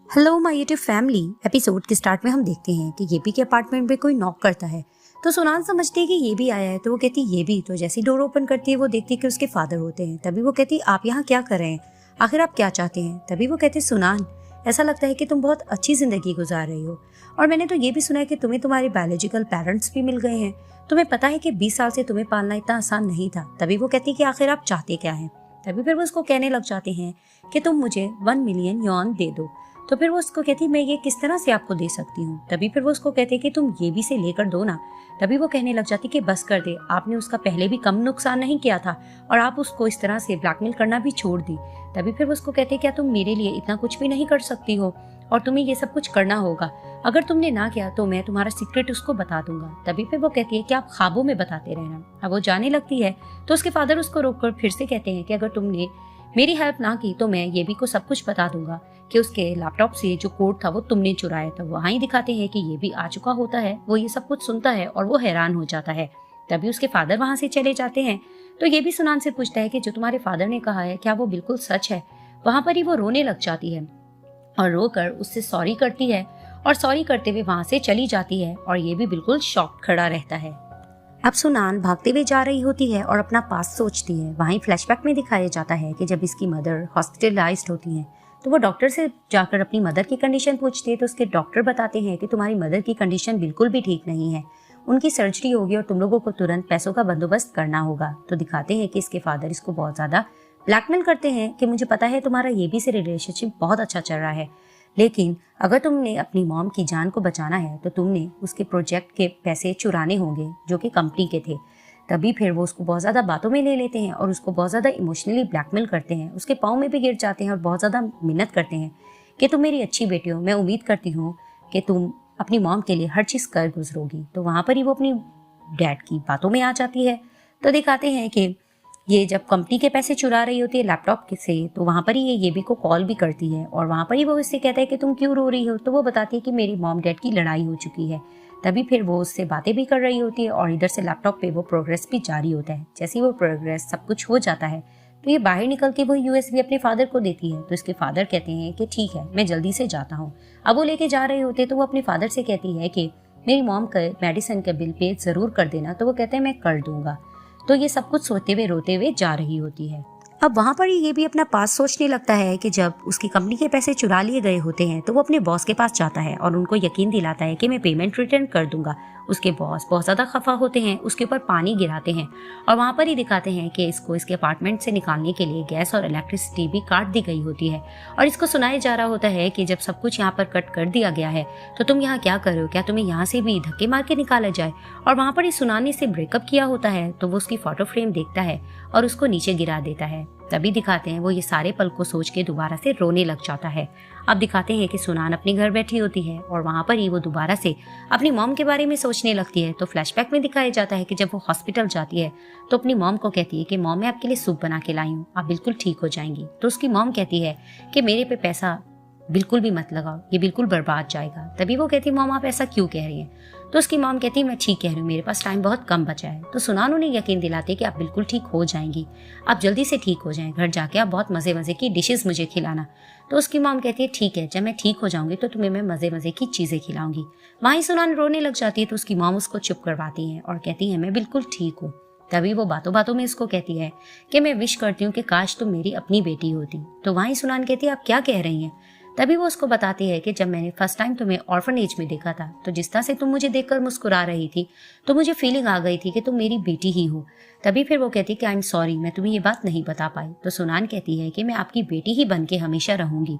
Hello my YouTube family. Episode के start में हम देखते हैं कि येबी के अपार्टमेंट में कोई नॉक करता है तो सुनान समझती है कि ये भी आया है तो वो कहती है ये भी। तो जैसी डोर ओपन करती है वो देखती है कि उसके फादर होते हैं। तभी वो कहती है आप यहाँ क्या कर रहे हैं, आखिर आप क्या चाहते हैं। तभी वो कहते हैं सुनान, ऐसा लगता है कि तुम बहुत अच्छी जिंदगी गुजार रही हो और मैंने तो ये भी सुना है कि तुम्हें तुम्हारे बायोलॉजिकल पेरेंट्स भी मिल गए हैं। तुम्हें पता है कि 20 साल से तुम्हें पालना इतना आसान नहीं था। तभी वो कहती है कि आखिर आप चाहते क्या हैं। तभी फिर वो उसको कहने लग जाते हैं कि तुम मुझे 1 मिलियन यॉन दे दो। तो फिर वो उसको कहती मैं ये किस तरह से आपको दे सकती हूँ। तभी फिर वो उसको कहते कि तुम ये भी से लेकर दो ना। तभी वो कहने लग जाती कि बस कर दे, आपने उसका पहले भी कम नुकसान नहीं किया था और आप उसको इस तरह से ब्लैकमेल करना भी छोड़ दी। तभी फिर वो उसको कहते क्या तुम मेरे लिए इतना कुछ भी नहीं कर सकती हो और तुम्हें ये सब कुछ करना होगा। अगर तुमने ना किया तो मैं तुम्हारा सीक्रेट उसको बता दूंगा। तभी फिर वो कहती है कि आप ख्वाबों में बताते रहना। अब वो जाने लगती है तो उसके फादर उसको रोककर फिर से कहते हैं कि अगर तुमने मेरी हेल्प ना की तो मैं ये भी को सब कुछ बता दूंगा कि उसके लैपटॉप से जो कोड था वो तुमने चुराया था। वहां ही दिखाते हैं कि ये भी आ चुका होता है। वो ये सब कुछ सुनता है और वो हैरान हो जाता है। तभी उसके फादर वहां से चले जाते हैं तो ये भी सुनान से पूछता है कि जो तुम्हारे फादर ने कहा है क्या वो बिल्कुल सच है। वहां पर ही वो रोने लग जाती है और रोकर उससे सॉरी करती है और सॉरी करते हुए वहां से चली जाती है और ये भी बिल्कुल शॉक्ड खड़ा रहता है। अब सुनान भागते हुए जा रही होती है और अपना पास्ट सोचती है। वहीं फ्लैशबैक में दिखाया जाता है कि जब इसकी मदर हॉस्पिटलाइज्ड होती हैं तो वो डॉक्टर से जाकर अपनी मदर की कंडीशन पूछती है। तो उसके डॉक्टर बताते हैं कि तुम्हारी मदर की कंडीशन बिल्कुल भी ठीक नहीं है, उनकी सर्जरी होगी और तुम लोगों को तुरंत पैसों का बंदोबस्त करना होगा। तो दिखाते हैं कि इसके फादर इसको बहुत ज्यादा ब्लैकमेल करते हैं कि मुझे पता है तुम्हारा ये भी से रिलेशनशिप बहुत अच्छा चल रहा है, लेकिन अगर तुमने अपनी मॉम की जान को बचाना है तो तुमने उसके प्रोजेक्ट के पैसे चुराने होंगे जो कि कंपनी के थे। तभी फिर वो उसको बहुत ज़्यादा बातों में ले लेते हैं और उसको बहुत ज़्यादा इमोशनली ब्लैकमेल करते हैं। उसके पाँव में भी गिर जाते हैं और बहुत ज़्यादा मिन्नत करते हैं कि तुम मेरी अच्छी बेटी हो, मैं उम्मीद करती हूँ कि तुम अपनी मॉम के लिए हर चीज़ कर गुजरोगी। तो वहाँ पर ही वो अपनी डैड की बातों में आ जाती है। तो दिखाते हैं कि ये जब कंपनी के पैसे चुरा रही होती है लैपटॉप से तो वहाँ पर ही ये भी को कॉल भी करती है और वहाँ पर ही वो इससे कहता है कि तुम क्यों रो रही हो। तो वो बताती है कि मेरी मॉम डैड की लड़ाई हो चुकी है। तभी फिर वो उससे बातें भी कर रही होती है और इधर से लैपटॉप पे वो प्रोग्रेस भी जारी होता है। जैसे वो प्रोग्रेस सब कुछ हो जाता है तो ये बाहर निकल के वो यूएसबी अपने फादर को देती है। तो इसके फादर कहते हैं कि ठीक है मैं जल्दी से जाता हूँ। अब वो लेके जा रहे होते तो वो अपने फादर से कहती है कि मेरी मॉम का मेडिसिन का बिल पे जरूर कर देना। तो वो कहते हैं मैं कर दूंगा। तो ये सब कुछ सोते हुए रोते हुए जा रही होती है। अब वहाँ पर ये भी अपना पास सोचने लगता है कि जब उसकी कंपनी के पैसे चुरा लिए गए होते हैं तो वो अपने बॉस के पास जाता है और उनको यकीन दिलाता है कि मैं पेमेंट रिटर्न कर दूंगा। उसके बॉस बहुत ज़्यादा खफा होते हैं, उसके ऊपर पानी गिराते हैं और वहाँ पर ही दिखाते हैं कि इसको इसके अपार्टमेंट से निकालने के लिए गैस और इलेक्ट्रिसिटी भी काट दी गई होती है और इसको सुनाया जा रहा होता है कि जब सब कुछ यहाँ पर कट कर दिया गया है तो तुम यहाँ क्या कर रहे हो, क्या तुम्हें यहाँ से भी धक्के मार के निकाला जाए। और वहाँ पर ही सुनाने से ब्रेकअप किया होता है तो वो उसकी फोटो फ्रेम देखता है और उसको नीचे गिरा देता है। तभी दिखाते हैं वो ये सारे पल को सोच के दोबारा से रोने लग जाता है। अब दिखाते हैं कि सुनान अपने घर बैठी होती है और वहाँ पर ही वो दोबारा से अपनी मॉम के बारे में सोचने लगती है। तो फ्लैशबैक में दिखाया जाता है कि जब वो हॉस्पिटल जाती है तो अपनी मॉम को कहती है कि मॉम मैं आपके लिए सूप बना के लाई हूँ, आप बिल्कुल ठीक हो जाएंगी। तो उसकी मॉम कहती है कि मेरे पे पैसा बिल्कुल भी मत लगाओ, ये बिल्कुल बर्बाद जाएगा। तभी वो कहती है मॉम आप ऐसा क्यों कह रही हैं। तो उसकी मॉम कहती है मैं ठीक कह रही हूँ, मेरे पास टाइम बहुत कम बचा है। तो सुनान उन्हें यकीन दिलाते कि आप बिल्कुल ठीक हो जाएंगी, आप जल्दी से ठीक हो जाएं, घर जाके आप बहुत मज़े मज़े की डिशेस मुझे खिलाना। तो उसकी मॉम कहती है ठीक है, जब मैं ठीक हो जाऊंगी तो तुम्हें मैं मज़े मज़े की चीज़ें खिलाऊंगी। वहीं सुनान रोने लग जाती है तो उसकी मॉम उसको चुप करवाती है और कहती है मैं बिल्कुल ठीक हूँ। तभी वो बातों बातों में इसको कहती है कि मैं विश करती हूँ कि काश तुम मेरी अपनी बेटी होती। तो वहीं सुनान कहती है आप क्या कह रही हैं। तभी वो उसको बताती है कि जब मैंने फर्स्ट टाइम तुम्हें ऑर्फनेज में देखा था तो जिस तरह से तुम मुझे देखकर मुस्कुरा रही थी तो मुझे फीलिंग आ गई थी कि तुम मेरी बेटी ही हो। तभी फिर वो कहती है कि आई एम सॉरी, मैं तुम्हें ये बात नहीं बता पाई। तो सुनान कहती है कि मैं आपकी बेटी ही बन के हमेशा रहूंगी।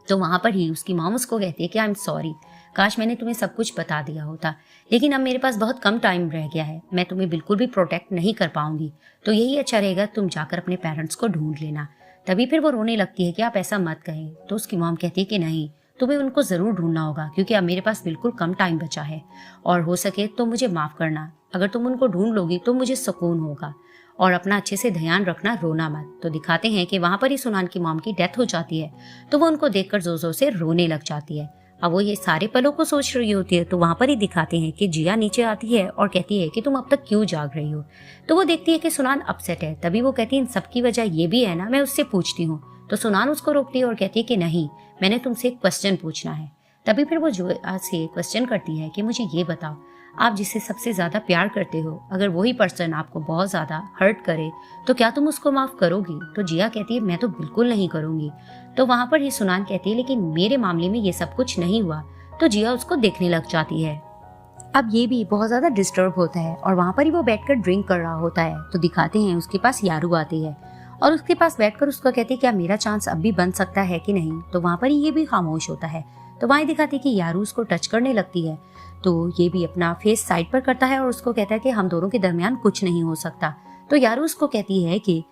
तो वहां पर ही उसकी मॉम उसको कहती है कि आई एम सॉरी, काश मैंने तुम्हें सब कुछ बता दिया होता, लेकिन अब मेरे पास बहुत कम टाइम रह गया है, मैं तुम्हें बिल्कुल भी प्रोटेक्ट नहीं कर पाऊंगी। तो यही अच्छा रहेगा तुम जाकर अपने पेरेंट्स को ढूंढ लेना। तभी फिर वो रोने लगती है कि आप ऐसा मत कहें। तो उसकी मॉम कहती है कि नहीं, तुम्हें उनको ज़रूर ढूंढना होगा क्योंकि अब मेरे पास बिल्कुल कम टाइम बचा है और हो सके तो मुझे माफ़ करना, अगर तुम उनको ढूंढ लोगी तो मुझे सुकून होगा और अपना अच्छे से ध्यान रखना, रोना मत। तो दिखाते हैं कि वहाँ पर ही सुनान की मॉम की डेथ हो जाती है तो वो उनको देखकर जोर जोर से रोने लग जाती है। अब वो ये सारे पलों को सोच रही होती है तो वहाँ पर ही दिखाते हैं कि जिया नीचे आती है और कहती है कि तुम अब तक क्यों जाग रही हो। तो वो देखती है कि सुनान अपसेट है। तभी वो कहती है इन सब की वजह ये भी है ना, मैं उससे पूछती हूँ। तो सुनान उसको रोकती है और कहती है कि नहीं, मैंने तुमसे एक क्वेश्चन पूछना है। तभी फिर वो जिया से क्वेश्चन करती है कि मुझे ये बताओ, आप जिससे सबसे ज्यादा प्यार करते हो, अगर वही पर्सन आपको बहुत ज्यादा हर्ट करे तो क्या तुम उसको माफ करोगी? तो जिया कहती है मैं तो बिल्कुल नहीं करूंगी। तो वहां पर ही सुनान कहती है लेकिन मेरे मामले में ये सब कुछ नहीं हुआ। तो जिया उसको देखने लग जाती है। अब ये भी बहुत ज्यादा डिस्टर्ब होता है और वहां पर ही वो बैठकर ड्रिंक कर रहा होता है। तो दिखाते हैं उसके पास यारू आती है और उसके पास बैठकर उसको कहती है क्या मेरा चांस अब भी बन सकता है कि नहीं। तो वहां पर ही ये भी खामोश होता है। तो वहां दिखाती है कि यारू उसको टच करने लगती है। तो ये भी अपना फेस साइड पर करता है और उसको कहता है कि हम दोनों के दरमियान कुछ नहीं हो सकता। तो यारू उसको कहती है कि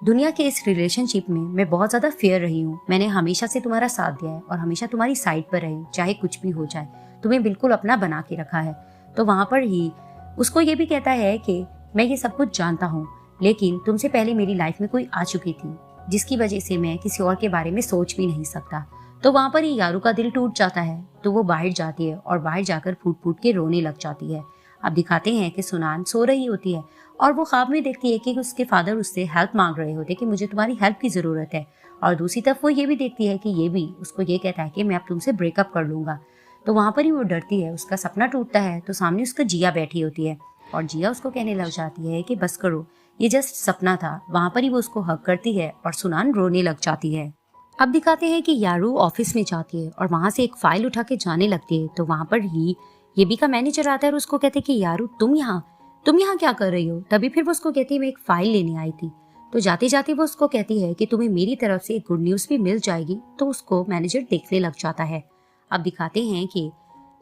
दुनिया के इस रिलेशनशिप में मैं बहुत ज्यादा फेयर रही हूँ, मैंने हमेशा से तुम्हारा साथ दिया है और हमेशा तुम्हारी साइड पर रही, चाहे कुछ भी हो जाए, तुम्हें बिल्कुल अपना बना के रखा है। तो वहां पर ही उसको ये भी कहता है कि मैं ये सब कुछ जानता हूँ, लेकिन तुमसे पहले मेरी लाइफ में कोई आ चुकी थी जिसकी वजह से मैं किसी और के बारे में सोच भी नहीं सकता। तो वहां पर ही यारू का दिल टूट जाता है। तो वो बाहर जाती है और बाहर जाकर फूट फूट के रोने लग जाती है। अब दिखाते हैं कि सुनान सो रही होती है और वो ख्वाब में देखती है कि उसके फादर उससे हेल्प मांग रहे होते कि मुझे तुम्हारी हेल्प की जरूरत है। और दूसरी तरफ वो ये भी देखती है कि ये भी उसको ये कहता है कि मैं अब तुमसे ब्रेकअप कर लूंगा। तो वहां पर ही वो डरती है, उसका सपना टूटता है। तो सामने उसका जिया बैठी होती है और जिया उसको कहने लग जाती है कि बस करो, ये जस्ट सपना था। वहां पर ही वो उसको हक करती है और सुनान रोने लग जाती है। अब दिखाते हैं कि यारू ऑफिस में जाती है और वहां से एक फाइल उठा के जाने लगती है। तो वहां पर ही ये भी का मैनेजर आता है और उसको कहते हैं कि यारू तुम यहाँ क्या कर रही हो? तभी फिर वो उसको कहती है मैं एक फाइल लेने आई थी। तो जाते जाते वो उसको कहती है कि तुम्हें मेरी तरफ से एक गुड न्यूज भी मिल जाएगी। तो उसको मैनेजर देखने लग जाता है। अब दिखाते हैं कि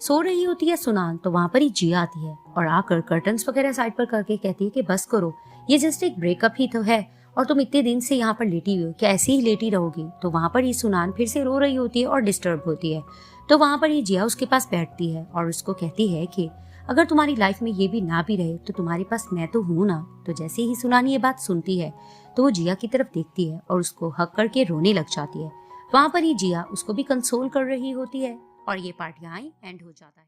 सो रही होती है सुनान। तो वहां पर ही जिया आती है और आकर कर्टन्स वगैरह साइड पर करके कहती है कि बस करो, ये जस्ट एक ब्रेकअप ही तो है और तुम इतने दिन से यहाँ पर लेटी हुई हो, क्या ऐसे ही लेटी रहोगी? तो वहां पर ही सुनान फिर से रो रही होती है और डिस्टर्ब होती है। तो वहां पर ही जिया उसके पास बैठती है और उसको कहती है कि अगर तुम्हारी लाइफ में ये भी ना भी रहे तो तुम्हारे पास मैं तो हूं ना। तो जैसे ही सुनान ये बात सुनती है तो वो जिया की तरफ देखती है और उसको हक करके रोने लग जाती है। वहां पर ही जिया उसको भी कंसोल कर रही होती है और ये पार्ट यहाँ एंड हो जाता है।